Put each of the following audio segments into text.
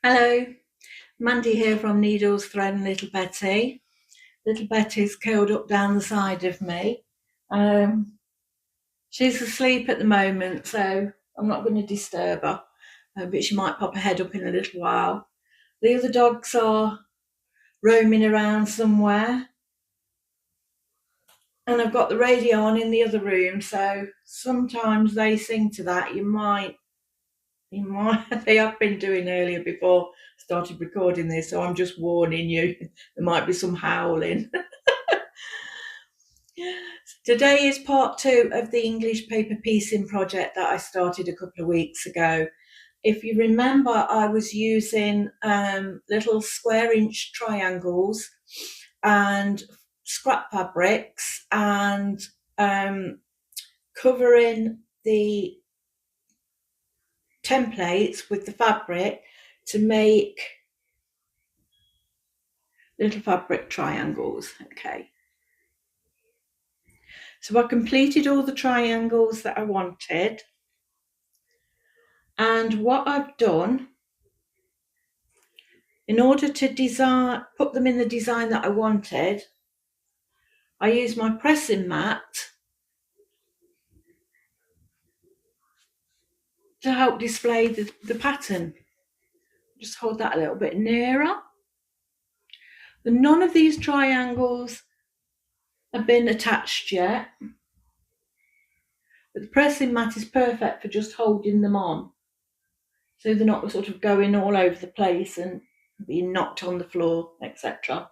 Hello, Mandy here from Needles, Thread and Little Betty. Little Betty's curled up down the side of me. Um, she's asleep at the moment, so I'm not going to disturb her, but she might pop her head up in a little while. The other dogs are roaming around somewhere, and I've got the radio on in the other room, so sometimes they sing to that. They have been doing earlier before I started recording this, so I'm just warning you. There might be some howling. Today is part 2 of the English paper piecing project that I started a couple of weeks ago. If you remember, I was using little square inch triangles and scrap fabrics and covering the templates with the fabric to make little fabric triangles. Okay. So I completed all the triangles that I wanted. And what I've done, in order to put them in the design that I wanted, I used my pressing mat to help display the pattern. Just hold that a little bit nearer. None of these triangles have been attached yet, but the pressing mat is perfect for just holding them on, so they're not sort of going all over the place and being knocked on the floor, etc.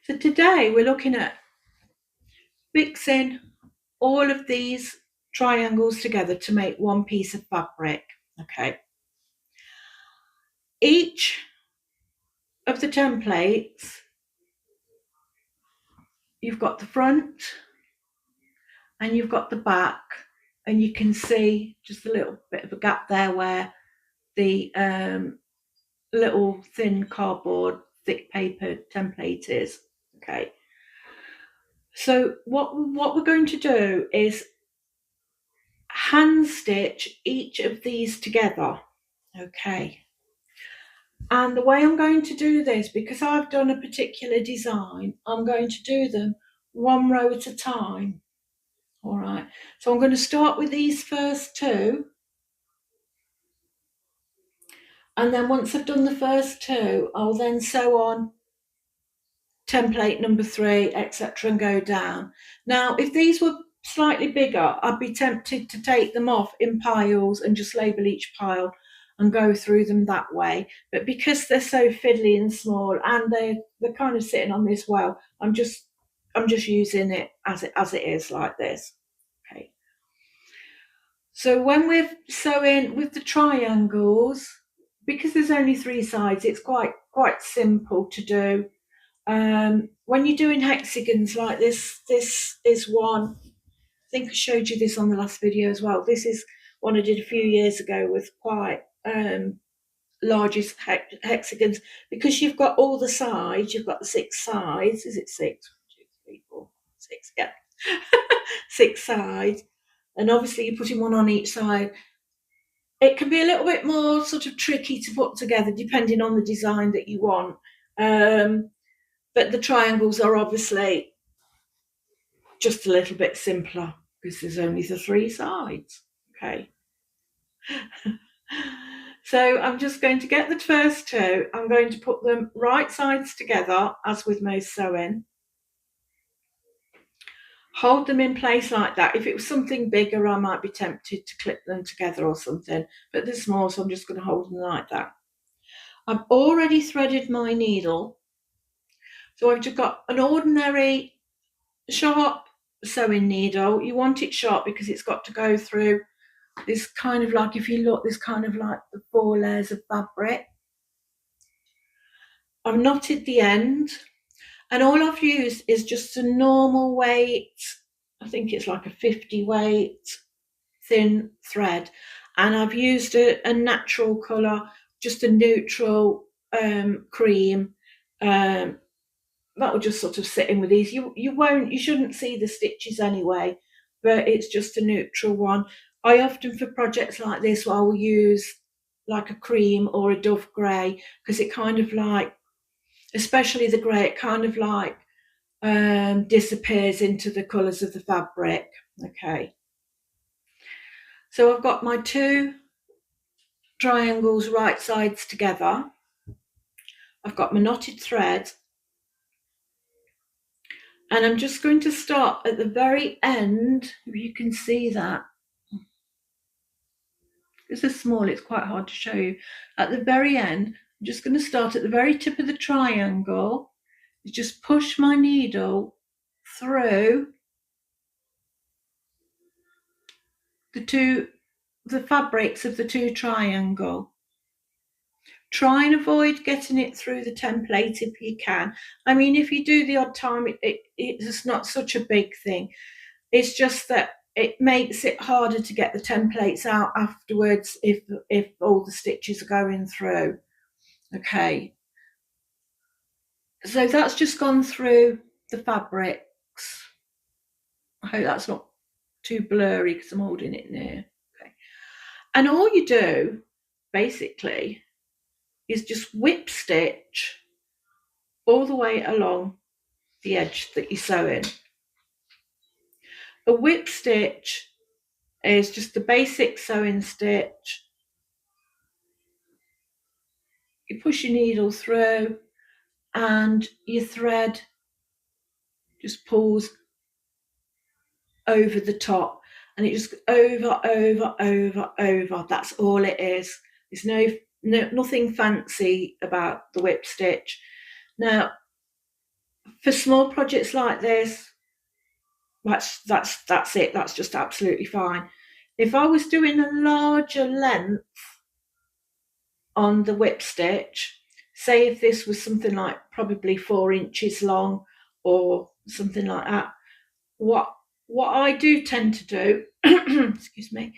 So today we're looking at mixing all of these triangles together to make one piece of fabric. Okay. Each of the templates, you've got the front and you've got the back, and you can see just a little bit of a gap there where the little thin cardboard, thick paper template is. Okay. So what we're going to do is hand stitch each of these together. Okay. And the way I'm going to do this, because I've done a particular design, I'm going to do them one row at a time. All right. So I'm going to start with these first two. And then once I've done the first two, I'll then sew on template number 3, etc., and go down. Now, if these were slightly bigger, I'd be tempted to take them off in piles and just label each pile and go through them that way. But because they're so fiddly and small, and they're kind of sitting on this well, I'm just using it as it is, like this. Okay. So when we're sewing with the triangles, because there's only 3 sides, it's quite simple to do. When you're doing hexagons like this is one. I think I showed you this on the last video as well. This is one I did a few years ago with quite largest hexagons, because you've got all the sides. You've got the 6 sides. Is it 6? 1, 2, 3, 4, 6. Yeah, 6 sides, and obviously you're putting one on each side. It can be a little bit more sort of tricky to put together depending on the design that you want. But the triangles are obviously just a little bit simpler because there's only the 3 sides. Okay. So I'm just going to get the first 2. I'm going to put them right sides together, as with most sewing. Hold them in place like that. If it was something bigger, I might be tempted to clip them together or something, but they're small, so I'm just going to hold them like that. I've already threaded my needle. So I've just got an ordinary sharp sewing needle. You want it sharp because it's got to go through this kind of like, if you look, this kind of like the 4 layers of fabric. I've knotted the end, and all I've used is just a normal weight, I think it's like a 50 weight thin thread, and I've used a natural colour, just a neutral cream. That will just sort of sit in with these. You shouldn't see the stitches anyway, but it's just a neutral one. I often, for projects like this, I will use like a cream or a dove grey, because it kind of like, especially the grey, it kind of like disappears into the colours of the fabric. Okay, so I've got my two triangles right sides together. I've got my knotted thread, and I'm just going to start at the very end. If you can see that, this is small, it's quite hard to show you. At the very end, I'm just going to start at the very tip of the triangle, just push my needle through the fabrics of the two triangle. Try and avoid getting it through the template if you can. I mean, if you do the odd time, it's not such a big thing. It's just that it makes it harder to get the templates out afterwards if all the stitches are going through. Okay, so that's just gone through the fabrics. I hope that's not too blurry because I'm holding it near. Okay, and all you do basically is just whip stitch all the way along the edge that you're sewing. A whip stitch is just the basic sewing stitch. You push your needle through and your thread just pulls over the top, and it just over. That's all it is. There's nothing fancy about the whip stitch. Now, for small projects like this, that's it. That's just absolutely fine. If I was doing a larger length on the whip stitch, say if this was something like probably 4 inches long or something like that, what I do tend to do, excuse me,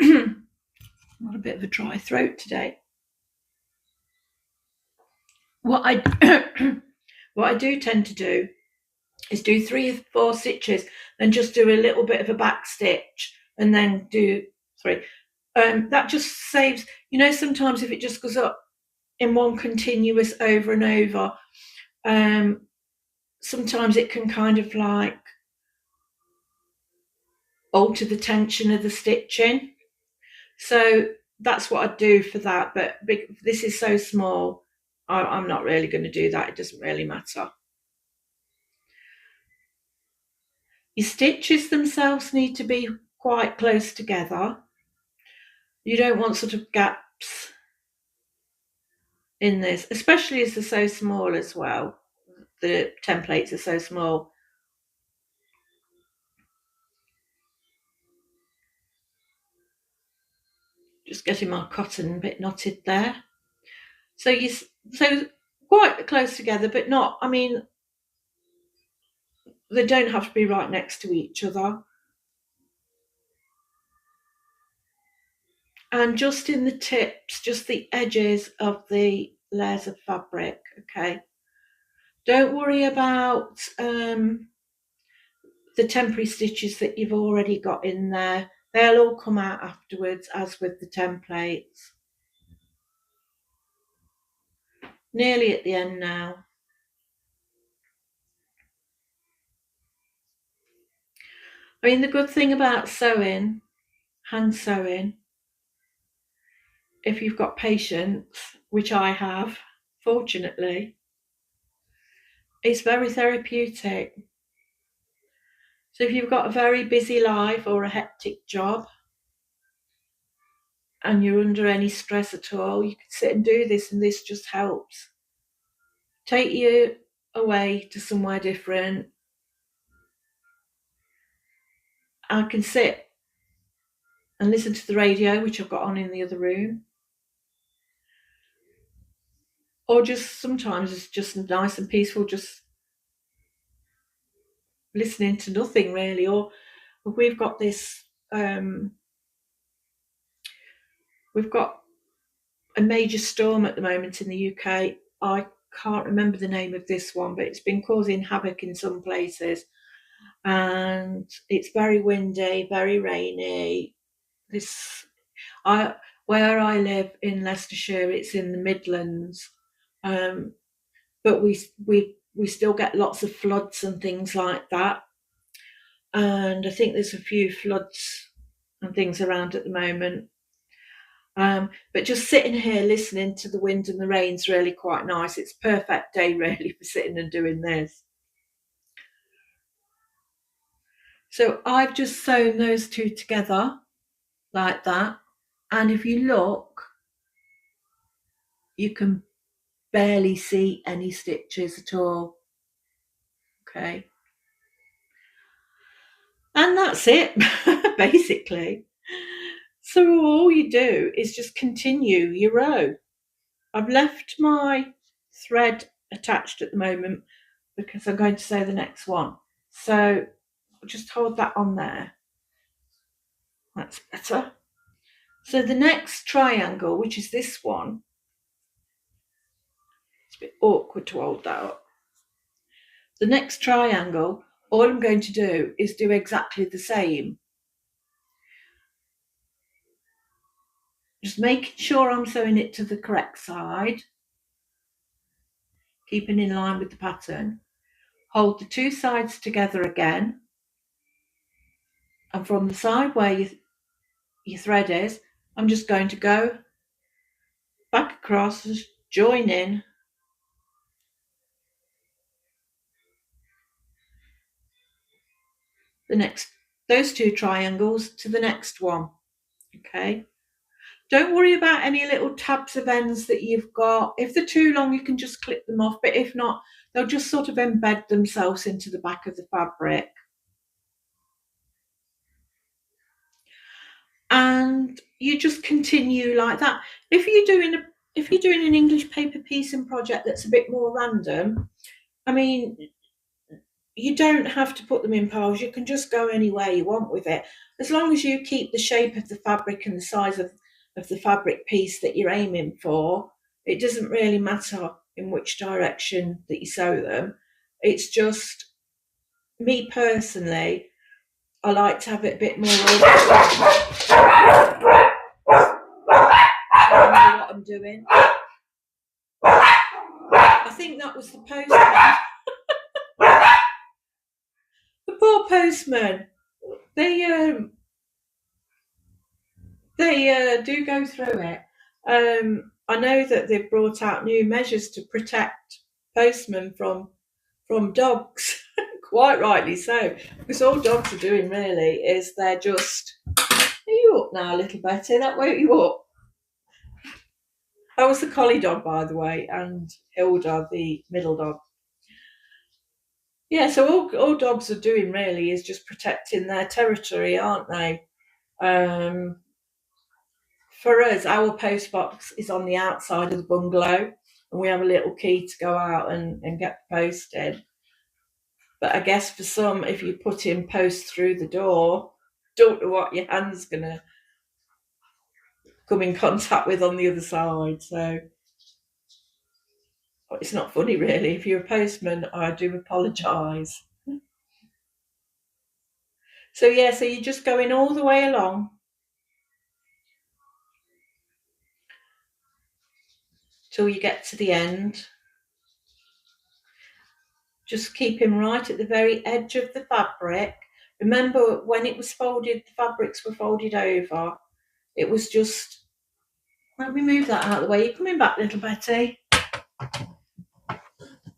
got a bit of a dry throat today. What I do tend to do is do 3 or 4 stitches, then just do a little bit of a back stitch, and then do 3. That just saves, sometimes if it just goes up in one continuous over and over, sometimes it can kind of like alter the tension of the stitching. So that's what I do for that. But this is so small, I'm not really going to do that. It doesn't really matter. Your stitches themselves need to be quite close together. You don't want sort of gaps in this, especially as they're so small as well. The templates are so small. Just getting my cotton a bit knotted there. So quite close together, but not, I mean, they don't have to be right next to each other. And just in the tips, just the edges of the layers of fabric, okay? Don't worry about the temporary stitches that you've already got in there. They'll all come out afterwards, as with the templates. Nearly at the end now. I mean, the good thing about sewing, hand sewing, if you've got patience, which I have, fortunately, it's very therapeutic. So if you've got a very busy life or a hectic job and you're under any stress at all, you can sit and do this, and this just helps. Take you away to somewhere different. I can sit and listen to the radio, which I've got on in the other room. Or just sometimes it's just nice and peaceful, just listening to nothing really. Or we've got this, we've got a major storm at the moment in the UK. I can't remember the name of this one, but it's been causing havoc in some places. And it's very windy, very rainy. where I live in Leicestershire, it's in the Midlands, but we still get lots of floods and things like that. And I think there's a few floods and things around at the moment. But just sitting here listening to the wind and the rain's really quite nice. It's a perfect day really for sitting and doing this. So I've just sewn those two together like that. And if you look, you can barely see any stitches at all. Okay. And that's it, basically. So all you do is just continue your row. I've left my thread attached at the moment because I'm going to sew the next one. So just hold that on there. That's better. So the next triangle, which is this one, it's a bit awkward to hold that up. The next triangle, all I'm going to do is do exactly the same. Just making sure I'm sewing it to the correct side, keeping in line with the pattern. Hold the two sides together again, and from the side where your thread is, I'm just going to go back across, join in, those two triangles to the next one. Okay. Don't worry about any little tabs of ends that you've got. If they're too long, you can just clip them off, but if not, they'll just sort of embed themselves into the back of the fabric. And you just continue like that. If you're doing an English paper piecing project that's a bit more random, I mean, you don't have to put them in piles. You can just go anywhere you want with it, as long as you keep the shape of the fabric and the size of the fabric piece that you're aiming for. It doesn't really matter in which direction that you sew them. It's just, me personally, I like to have it a bit more I know what I'm doing. I think that was the postman. The poor postman. They do go through it. I know that they've brought out new measures to protect postmen from dogs. Quite rightly so, because all dogs are doing really is they're just, are you up now, little Betty? That woke you up. That was the collie dog, by the way, and Hilda, the middle dog. Yeah, so all dogs are doing really is just protecting their territory, aren't they? For us, our post box is on the outside of the bungalow, and we have a little key to go out and get the post in. But I guess for some, if you put in post through the door, don't know what your hand's going to come in contact with on the other side. So it's not funny, really. If you're a postman, I do apologise. So yeah, so you're just going all the way along till you get to the end. Just keep him right at the very edge of the fabric. Remember, when it was folded, the fabrics were folded over. It was just, let me move that out of the way. You're coming back, little Betty.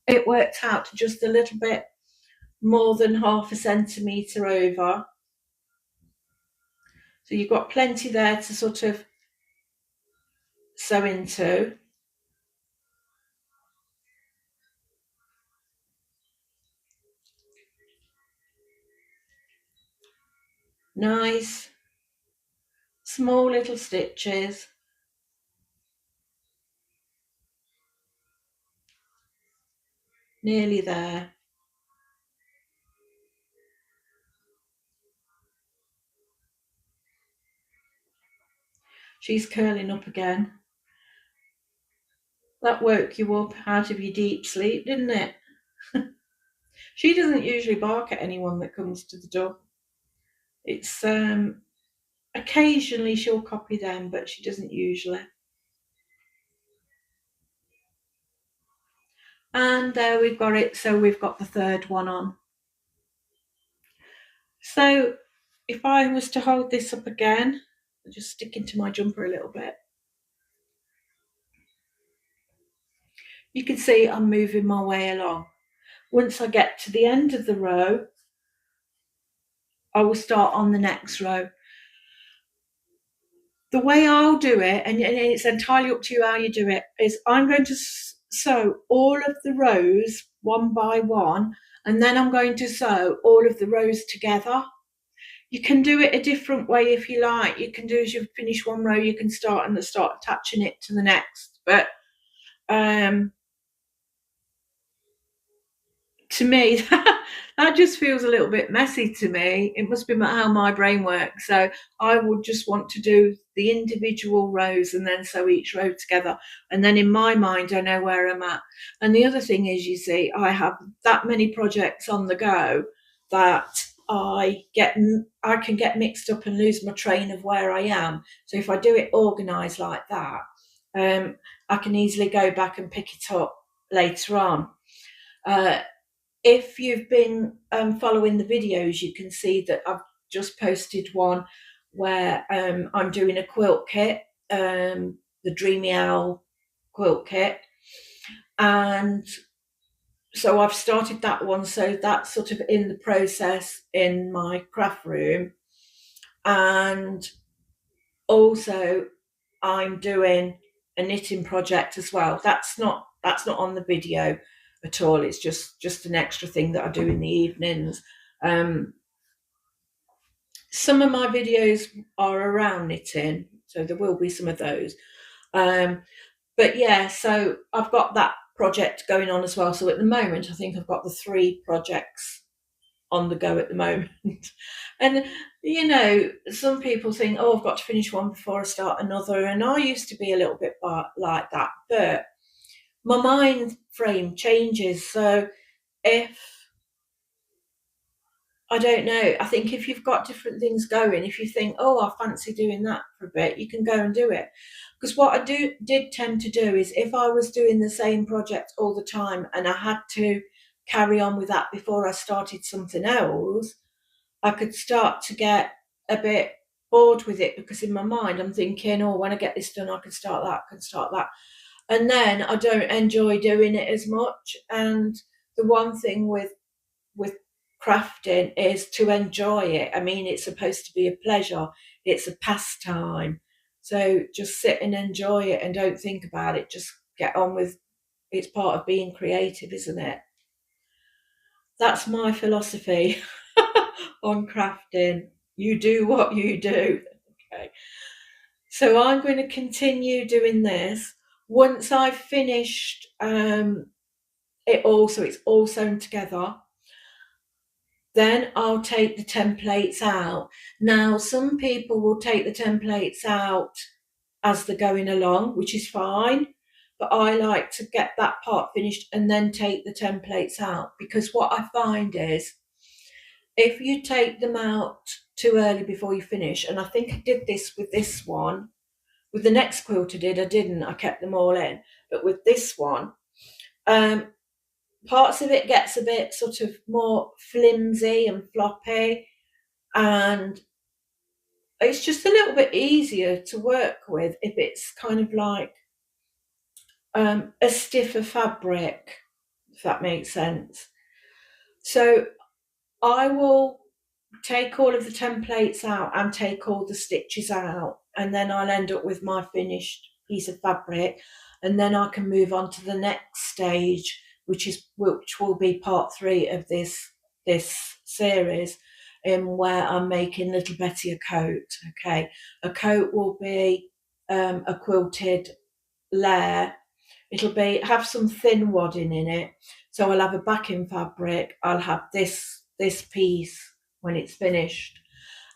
It worked out to just a little bit more than 1/2 centimetre over. So you've got plenty there to sort of sew into. Nice small little stitches. Nearly there. She's curling up again. That woke you up out of your deep sleep, didn't it? She doesn't usually bark at anyone that comes to the door. It's Occasionally she'll copy them, but she doesn't usually. And there we've got it. So we've got the third one on. So if I was to hold this up again, I'll just stick into my jumper a little bit. You can see I'm moving my way along. Once I get to the end of the row, I will start on the next row. The way I'll do it, and it's entirely up to you how you do it, is I'm going to sew all of the rows one by one, and then I'm going to sew all of the rows together. You can do it a different way if you like. You can do as you finish one row, you can start attaching it to the next. But to me, that just feels a little bit messy to me. It must be how my brain works. So I would just want to do the individual rows and then sew each row together. And then in my mind, I know where I'm at. And the other thing is, you see, I have that many projects on the go that I can get mixed up and lose my train of where I am. So if I do it organised like that, I can easily go back and pick it up later on. If you've been following the videos, you can see that I've just posted one where I'm doing a quilt kit, the Dreamy Owl quilt kit. And so I've started that one. So that's sort of in the process in my craft room. And also I'm doing a knitting project as well. That's not on the video at all. It's just an extra thing that I do in the evenings. Some of my videos are around knitting, so there will be some of those. But yeah, so I've got that project going on as well. So at the moment, I think I've got the 3 projects on the go at the moment. And you know, some people think, oh, I've got to finish one before I start another. And I used to be a little bit like that, but my mind frame changes. So if I don't know, I think if you've got different things going, if you think, oh, I fancy doing that for a bit, you can go and do it. Because what I did tend to do is, if I was doing the same project all the time and I had to carry on with that before I started something else, I could start to get a bit bored with it, because in my mind I'm thinking, oh, when I get this done, I can start that, and then I don't enjoy doing it as much. And the one thing with crafting is to enjoy it. I mean, it's supposed to be a pleasure, it's a pastime. So just sit and enjoy it and don't think about it. Just get on with it's part of being creative, isn't it? That's my philosophy on crafting. You do what you do. Okay. So I'm going to continue doing this. Once I've finished it all, so it's all sewn together, then I'll take the templates out. Now, some people will take the templates out as they're going along, which is fine. But I like to get that part finished and then take the templates out, because what I find is, if you take them out too early before you finish, and I think I did this with this one, with the next quilt I didn't, I kept them all in. But with this one, parts of it gets a bit sort of more flimsy and floppy, and it's just a little bit easier to work with if it's kind of like a stiffer fabric, if that makes sense. So I will take all of the templates out and take all the stitches out, and then I'll end up with my finished piece of fabric, and then I can move on to the next stage, which will be part 3 of this series, in where I'm making little Betty a coat. Okay, a coat will be a quilted layer. It'll have some thin wadding in it, so I'll have a backing fabric. I'll have this piece when it's finished,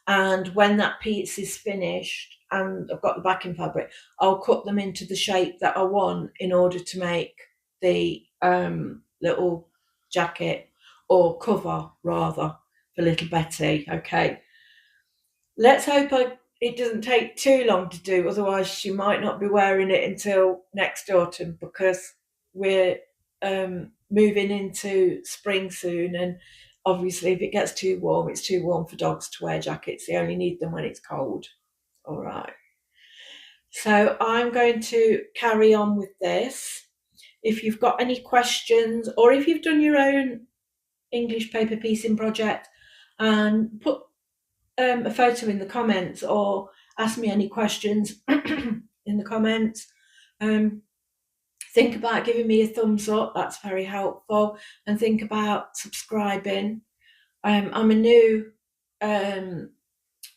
and when that piece is finished and I've got the backing fabric, I'll cut them into the shape that I want in order to make the little jacket, or cover rather, for little Betty. Okay, let's hope it doesn't take too long to do, otherwise she might not be wearing it until next autumn, because we're moving into spring soon, and obviously if it gets too warm, it's too warm for dogs to wear jackets. They only need them when it's cold. All right. So I'm going to carry on with this. If you've got any questions, or if you've done your own English paper piecing project, and put a photo in the comments, or ask me any questions in the comments. Think about giving me a thumbs up, that's very helpful, and think about subscribing. I'm a new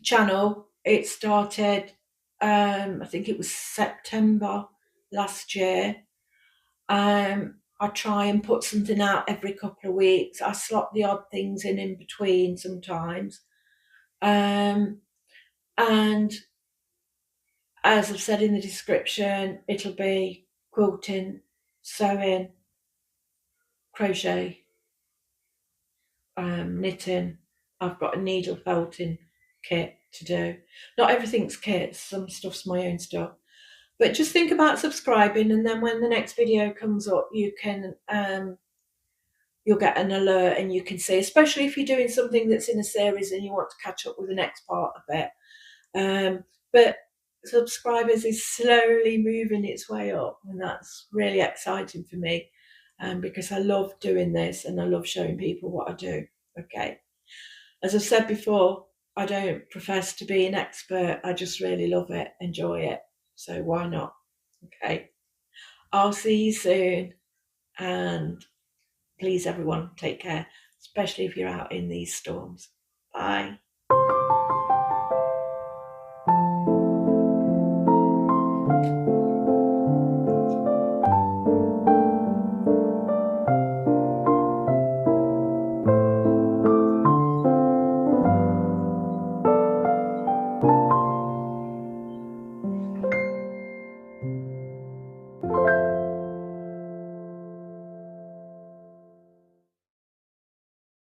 channel. It started, I think it was September last year. I try and put something out every couple of weeks. I slot the odd things in between sometimes. And as I've said in the description, it'll be quilting, sewing, crochet, knitting. I've got a needle felting kit to do. Not everything's kits, some stuff's my own stuff. But just think about subscribing, and then when the next video comes up, you can you'll get an alert, and you can see, especially if you're doing something that's in a series and you want to catch up with the next part of it. But subscribers is slowly moving its way up, and that's really exciting for me, because I love doing this and I love showing people what I do. Okay, as I've said before, I don't profess to be an expert. I just really love it, enjoy it, so why not? Okay, I'll see you soon, and please everyone, take care, especially if you're out in these storms. Bye.